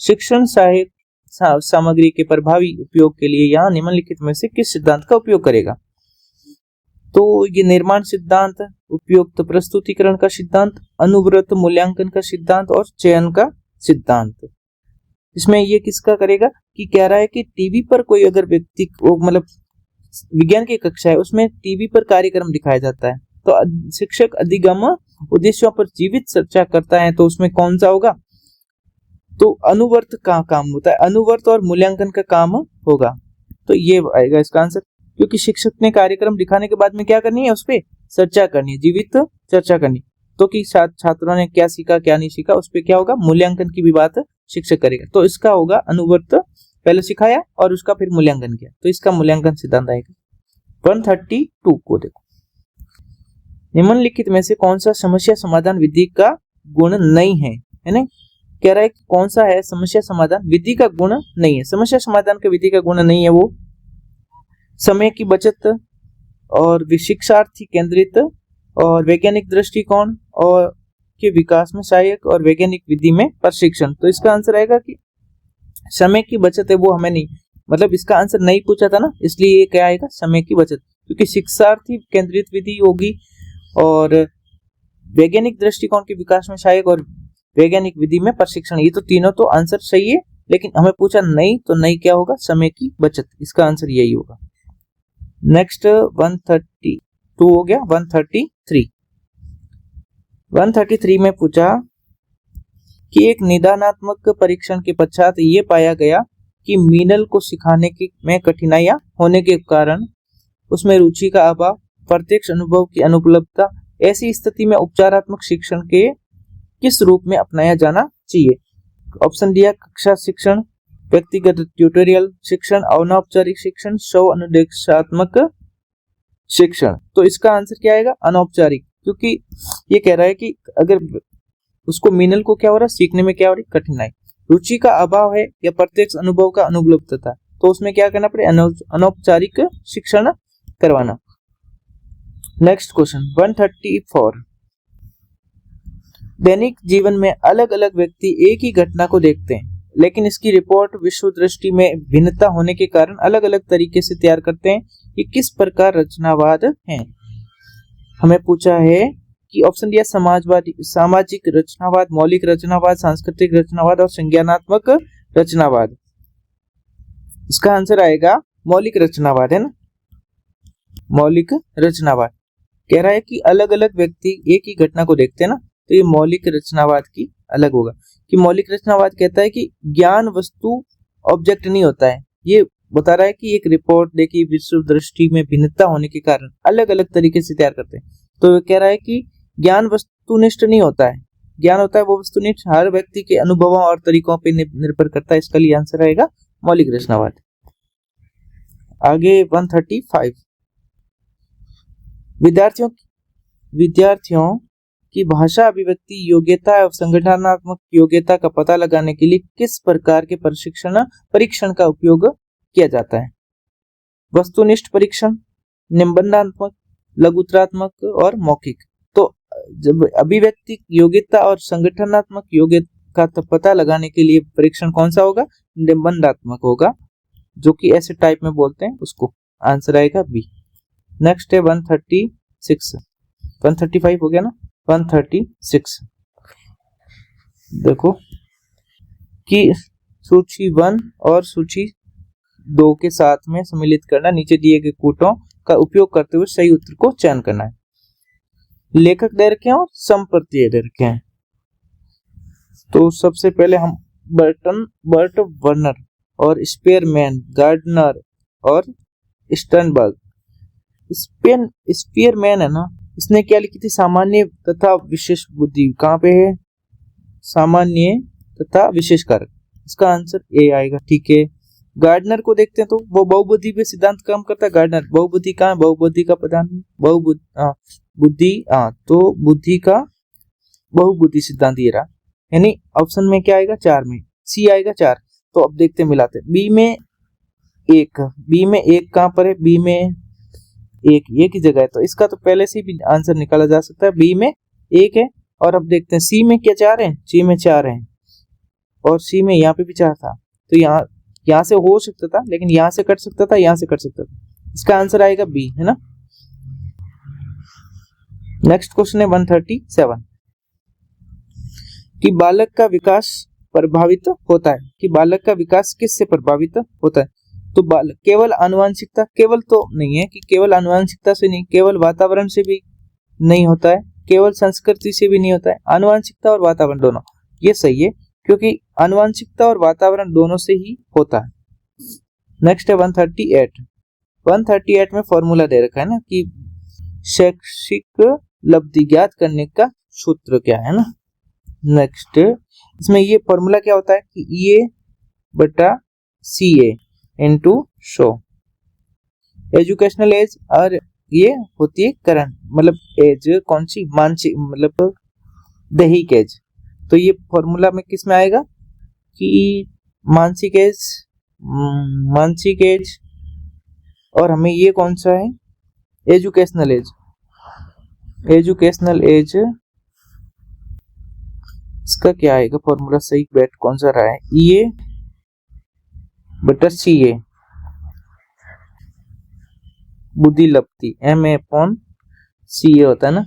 शिक्षण सहायक सामग्री के प्रभावी उपयोग के लिए यहाँ निम्नलिखित में से किस सिद्धांत का उपयोग करेगा? तो ये निर्माण सिद्धांत, उपयुक्त प्रस्तुतिकरण का सिद्धांत, अनुव्रत मूल्यांकन का सिद्धांत और चयन का सिद्धांत। इसमें ये किसका करेगा कि कह रहा है कि टीवी पर कोई अगर व्यक्ति मतलब विज्ञान की कक्षा है उसमें टीवी पर कार्यक्रम दिखाया जाता है तो शिक्षक अधिगम उद्देश्यों पर जीवित चर्चा करता है तो उसमें कौन सा होगा? तो अनुवर्त का काम होता है, अनुवर्त और मूल्यांकन का काम होगा। तो ये आएगा इसका आंसर, क्योंकि शिक्षक ने कार्यक्रम दिखाने के बाद में क्या करनी है, उस पर चर्चा करनी है, जीवित चर्चा करनी। तो कि छात्रों ने क्या सीखा क्या नहीं सीखा उस पर क्या होगा, मूल्यांकन की भी बात शिक्षक करेगा। तो इसका होगा अनुवर्त, पहले सिखाया और उसका फिर मूल्यांकन किया, तो इसका मूल्यांकन सिद्धांत आएगा। 132 को देखो, निम्नलिखित में से कौन सा समस्या समाधान विधि का गुण नहीं है? है ना, कह रहा है कि कौन सा है समस्या समाधान विधि का गुण नहीं है। समस्या समाधान का विधि का गुण नहीं है वो समय की बचत और शिक्षार्थी केंद्रित और वैज्ञानिक दृष्टिकोण और के विकास में सहायक और वैज्ञानिक विधि में प्रशिक्षण। तो इसका आंसर आएगा कि समय की बचत है वो हमें नहीं, मतलब इसका आंसर नहीं पूछा था ना, इसलिए ये क्या आएगा, समय की बचत, क्योंकि शिक्षार्थी केंद्रित विधि होगी और वैज्ञानिक दृष्टिकोण के विकास में सहायक और वैज्ञानिक विधि में प्रशिक्षण। ये तो तीनों तो आंसर सही है, लेकिन हमें पूछा नहीं, तो नहीं क्या होगा, समय की बचत, इसका आंसर यही होगा। नेक्स्ट 132 हो गया। 133 में पूछा कि एक निदानात्मक परीक्षण के पश्चात ये पाया गया कि मीनल को सिखाने में कठिनाइयां होने के कारण उसमें रुचि का अभाव, प्रत्यक्ष अनुभव की अनुपलब्धता, ऐसी स्थिति में उपचारात्मक शिक्षण के किस रूप में अपनाया जाना चाहिए? ऑप्शन दिया कक्षा शिक्षण, व्यक्तिगत ट्यूटोरियल शिक्षण, अनौपचारिक शिक्षण, स्व अनुदेशात्मक शिक्षण। तो इसका आंसर क्या आएगा, अनौपचारिक, क्योंकि ये कह रहा है कि अगर उसको मीनल को क्या हो रहा है, सीखने में क्या हो रही कठिनाई, रुचि का अभाव है या प्रत्यक्ष अनुभव का अनुपलब्धता, तो उसमें क्या करना पड़े, अनौपचारिक शिक्षण करवाना। नेक्स्ट क्वेश्चन 134, दैनिक जीवन में अलग अलग व्यक्ति एक ही घटना को देखते हैं, लेकिन इसकी रिपोर्ट विश्व दृष्टि में भिन्नता होने के कारण अलग अलग तरीके से तैयार करते हैं। ये किस प्रकार रचनावाद है? हमें पूछा है कि ऑप्शन दिया समाजवादी, सामाजिक रचनावाद, मौलिक रचनावाद, सांस्कृतिक रचनावाद और संज्ञानात्मक रचनावाद। इसका आंसर आएगा मौलिक रचनावाद, है ना, मौलिक रचनावाद। कह रहा है कि अलग अलग व्यक्ति एक ही घटना को देखते हैं ना, तो ये मौलिक रचनावाद की अलग होगा। कि मौलिक रचनावाद कहता है कि ज्ञान वस्तु ऑब्जेक्ट नहीं होता है, ये बता रहा है कि एक रिपोर्ट देखी विश्व दृष्टि में भिन्नता होने के कारण अलग अलग तरीके से तैयार करते हैं। तो कह रहा है कि ज्ञान वस्तुनिष्ठ नहीं होता है, ज्ञान होता है वो वस्तुनिष्ठ, हर व्यक्ति के अनुभवों और तरीकों पर निर्भर करता है। इसका लिए आंसर आएगा मौलिक रचनावाद। आगे 135, विद्यार्थियों की भाषा अभिव्यक्ति योग्यता और संगठनात्मक योग्यता का पता लगाने के लिए किस प्रकार के परीक्षण का उपयोग किया जाता है? वस्तुनिष्ठ परीक्षण, निबंधात्मक, लघुत्रात्मक और मौखिक। तो जब अभिव्यक्ति योग्यता और संगठनात्मक योग्यता का पता लगाने के लिए परीक्षण कौन सा होगा, निबंधात्मक होगा, जो कि ऐसे टाइप में बोलते हैं उसको। आंसर आएगा बी। नेक्स्ट है 136, 135 हो गया ना, 136 देखो कि सूची 1 और सूची 2 के साथ में सम्मिलित करना, नीचे दिए गए कूटों का उपयोग करते हुए सही उत्तर को चयन करना है। लेखक दे रखे हैं और संप्रत्यय दे रखे हैं। तो सबसे पहले हम बर्ट वर्नर और स्पीयरमैन, गार्डनर और स्टर्नबर्ग। स्पीयरमैन है ना, इसने क्या लिखी थी, सामान्य तथा विशेष बुद्धि। कहाँ पे है, सामान्य तथा विशेष कारक, इसका आंसर ए आएगा। ठीक है, गार्डनर को देखते हैं तो वो बहुबुद्धि पे सिद्धांत काम करता है। गार्डनर बहुबुद्धि कहाँ है, बहुबुद्धि का प्रधान बुद्धि, तो बुद्धि का बहुबुद्धि सिद्धांत ये रहा, यानी ऑप्शन में क्या आएगा, 4 में सी आएगा 4। तो अब देखते मिलाते, बी में एक कहाँ पर है, बी में एक ही जगह है, तो इसका तो पहले से भी आंसर निकाला जा सकता है। बी में 1 है, और अब देखते हैं सी में क्या 4 है, सी में 4 है, और सी में यहाँ पे भी 4 था, तो यहाँ से हो सकता था, लेकिन यहाँ से कट सकता था, यहाँ से कट सकता था। इसका आंसर आएगा बी, है ना। नेक्स्ट क्वेश्चन है 137 कि बालक का विकास प्रभावित होता है, कि बालक का विकास किससे प्रभावित होता है। तो बालक केवल आनुवंशिकता, केवल तो नहीं है कि केवल आनुवंशिकता से नहीं, केवल वातावरण से भी नहीं होता है, केवल संस्कृति से भी नहीं होता है, आनुवंशिकता और वातावरण दोनों, ये सही है, क्योंकि आनुवंशिकता और वातावरण दोनों से ही होता है। नेक्स्ट है 138 में फॉर्मूला दे रखा है ना कि शैक्षिक लब्धि ज्ञात करने का सूत्र क्या है ना। नेक्स्ट इसमें ये फॉर्मूला क्या होता है कि ए बटा सी ए इंटू शो, एजुकेशनल एज, और ये होती है करंट, मतलब एज कौन सी, मानसिक, मतलब दैहिक एज। तो ये फॉर्मूला में किस में आएगा कि मानसिक एज, और हमें ये कौन सा है, एजुकेशनल एज, इसका क्या आएगा फॉर्मूला, सही बेट कौन सा रहा है, ए बटा सी ए, बुद्धि लब्धि MA अपॉन CA होता है ना।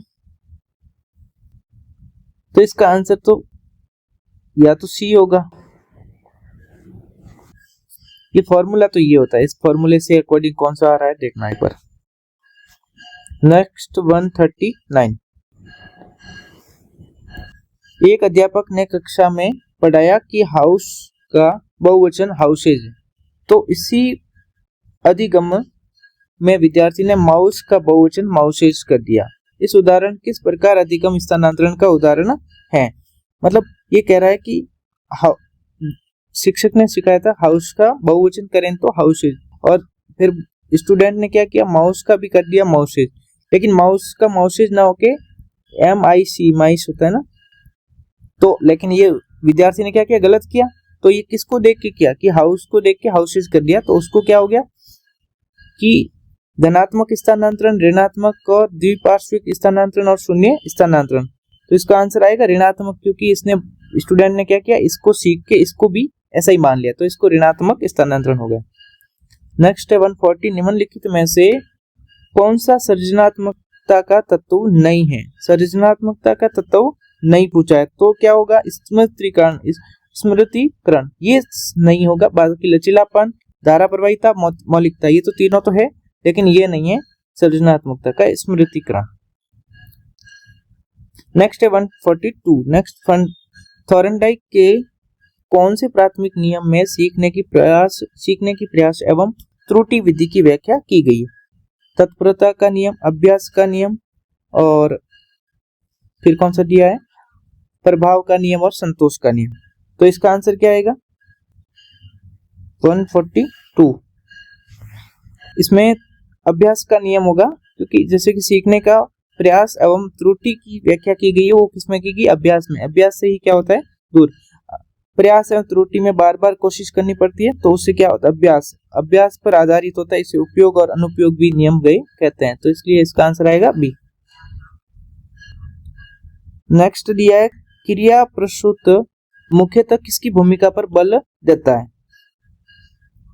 तो इसका आंसर तो या तो सी होगा, ये फॉर्मूला तो ये होता है, इस फॉर्मूले से अकॉर्डिंग कौन सा आ रहा है देखना एक बार। नेक्स्ट 139, एक अध्यापक ने कक्षा में पढ़ाया कि हाउस का बहुवचन हाउसेज, तो इसी अधिगम में विद्यार्थी ने माउस का बहुवचन माउसेज कर दिया। इस उदाहरण किस प्रकार अधिगम स्थानांतरण का उदाहरण है। मतलब ये कह रहा है कि शिक्षक ने सिखाया था हाउस का बहुवचन करें तो हाउसेज, और फिर स्टूडेंट ने क्या किया, माउस का भी कर दिया माउसेज, लेकिन माउस का माउसेज ना होके MIC माइस होता है ना। तो लेकिन ये विद्यार्थी ने क्या किया, गलत किया। तो ये किसको देख के किया कि हाउस को देख के हाउसेज कर दिया, तो उसको क्या हो गया कि धनात्मक स्थानांतरण, ऋणात्मक और द्विपार्श्विक स्थानांतरण और शून्य स्थानांतरण। तो इसका आंसर आएगा ऋणात्मक, क्योंकि इसने स्टूडेंट ने क्या किया, इसको सीख के इसको भी ऐसा ही मान लिया, तो इसको ऋणात्मक स्थानांतरण हो गया। नेक्स्ट है 140, निम्नलिखित में से कौन सा सृजनात्मकता का तत्व नहीं है। सृजनात्मकता का तत्व नहीं पूछा है, तो क्या होगा, स्मृतिकरण ये नहीं होगा। बाकी लचीलापन, धारा प्रवाहिता, मौलिकता, ये तो तीनों तो है, लेकिन ये नहीं है सृजनात्मकता का स्मृतिकरण। नेक्स्ट है 142, नेक्स्ट थॉर्नडाइक के कौन से प्राथमिक नियम में सीखने की प्रयास एवं त्रुटि विधि की व्याख्या की गई है। तत्परता का नियम, अभ्यास का नियम, और फिर कौन सा दिया है, प्रभाव का नियम और संतोष का नियम। तो इसका आंसर क्या आएगा 142, इसमें अभ्यास का नियम होगा, क्योंकि जैसे कि सीखने का प्रयास एवं त्रुटि की व्याख्या की गई है, वो किसमें की गई, अभ्यास में। अभ्यास से ही क्या होता है, दूर। प्रयास एवं त्रुटि में बार बार कोशिश करनी पड़ती है, तो उससे क्या होता है, अभ्यास पर आधारित होता है, इसे उपयोग और अनुपयोग भी नियम गए कहते हैं, तो इसलिए इसका आंसर आएगा बी। नेक्स्ट दिया है, क्रिया प्रस्तुत मुख्यतः किसकी भूमिका पर बल देता है।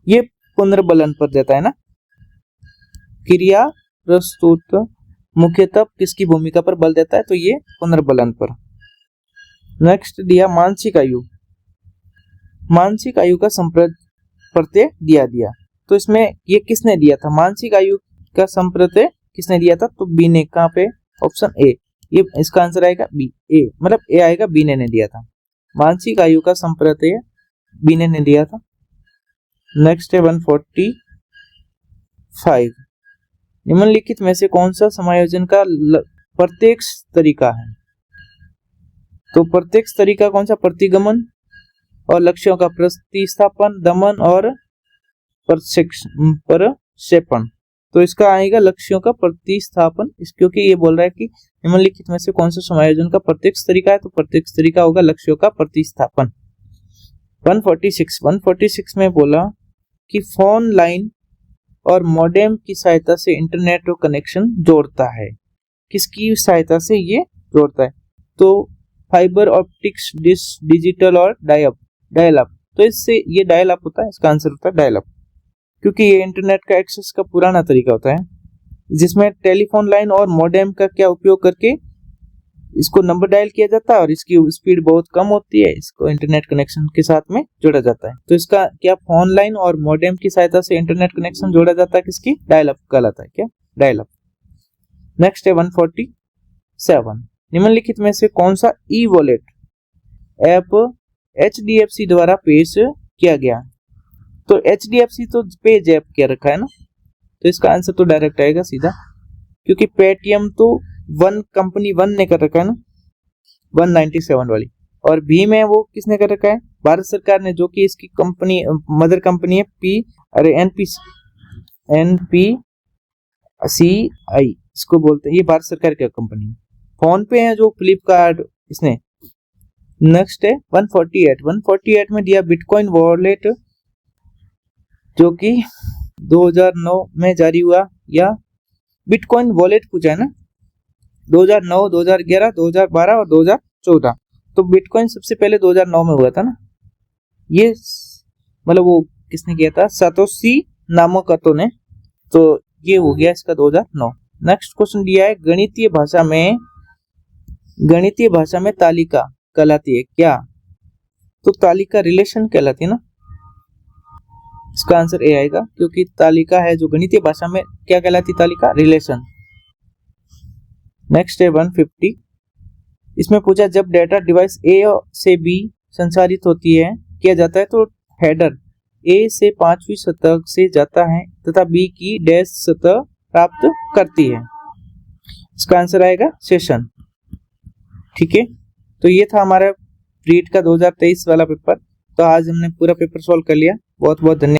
ये पुनर्बलन पर देता है ना। क्रिया प्रस्तुत मुख्यतः किसकी भूमिका पर बल देता है, तो ये पुनर्बलन पर। नेक्स्ट दिया मानसिक आयु, मानसिक आयु का संप्रत्यय दिया, तो इसमें ये किसने दिया था, मानसिक आयु का संप्रत्यय किसने दिया था, तो बी ने। कहां पे, ऑप्शन ए, ये इसका आंसर आएगा बी, ए मतलब ए आएगा, बी ने दिया था, मानसिक आयु का संप्रत्यय बी ने दिया था। नेक्स्ट है 145, निम्नलिखित में से कौन सा समायोजन का प्रत्यक्ष तरीका है। तो प्रत्यक्ष तरीका कौन सा, प्रतिगमन और लक्ष्यों का प्रतिस्थापन, दमन और प्रक्षेपण। तो इसका आएगा लक्ष्यों का प्रतिस्थापन, क्योंकि ये बोल रहा है कि निम्नलिखित में से कौन सा समायोजन का प्रत्यक्ष तरीका है, तो प्रत्यक्ष तरीका होगा लक्ष्यों का प्रतिस्थापन। 146 में बोला कि फोन लाइन और मॉडेम की सहायता से इंटरनेट कनेक्शन जोड़ता है। किसकी सहायता से ये जोड़ता है? तो फाइबर ऑप्टिक्स, डिजिटल और डायल अप। तो इससे ये डायल अप होता है, इसका आंसर होता है डायल अप, क्योंकि ये इंटरनेट का एक्सेस का पुराना तरीका होता है जिसमें टेलीफोन लाइन और मॉडेम का क्या उपयोग करके इसको नंबर डायल किया जाता है और इसकी स्पीड बहुत कम होती है, इसको इंटरनेट कनेक्शन के साथ में जोड़ा जाता है। तो इसका क्या फोन लाइन और मॉडेम की सहायता से इंटरनेट कनेक्शन जोड़ा जाता है, किसकी? डायल अप कहलाता है। क्या? Dial up. नेक्स्ट है 147। निम्नलिखित में से कौन सा ई वॉलेट ऐप HDFC द्वारा पेश किया गया? तो HDFC तो पेज ऐप क्या रखा है ना, तो इसका आंसर तो डायरेक्ट आएगा सीधा, क्योंकि पेटीएम तो कंपनी वन ने कर रखा है ना, 197 वाली, और भीम है वो किसने कर रखा है? भारत सरकार ने, जो कि इसकी कंपनी मदर कंपनी है NPCI इसको बोलते हैं, ये भारत सरकार की कंपनी है। फोन पे है जो फ्लिपकार्ट, इसने। नेक्स्ट है 148 में दिया बिटकॉइन वॉलेट जो कि 2009 में जारी हुआ, या बिटकॉइन वॉलेट पूछा है ना, 2009, 2011, 2012 और 2014। तो बिटकॉइन सबसे पहले 2009 में हुआ था ना, ये मतलब वो किसने किया था? सातोशी नाकामोतो ने। तो ये हो गया इसका 2009। नेक्स्ट क्वेश्चन दिया है गणितीय भाषा में तालिका कहलाती है क्या? तो तालिका रिलेशन कहलाती है ना, इसका आंसर ए आएगा, क्योंकि तालिका है जो गणितीय भाषा में क्या कहलाती? तालिका, रिलेशन। नेक्स्ट है 150। इसमें पूछा जब डेटा डिवाइस ए से बी संचारित होती है किया जाता है तो हेडर ए से 5वीं सतह से जाता है तथा बी की डैश सतह प्राप्त करती है, इसका आंसर आएगा सेशन। ठीक है, तो ये था हमारा रीट का 2023 वाला पेपर। तो आज हमने पूरा पेपर सॉल्व कर लिया। बहुत बहुत धन्यवाद।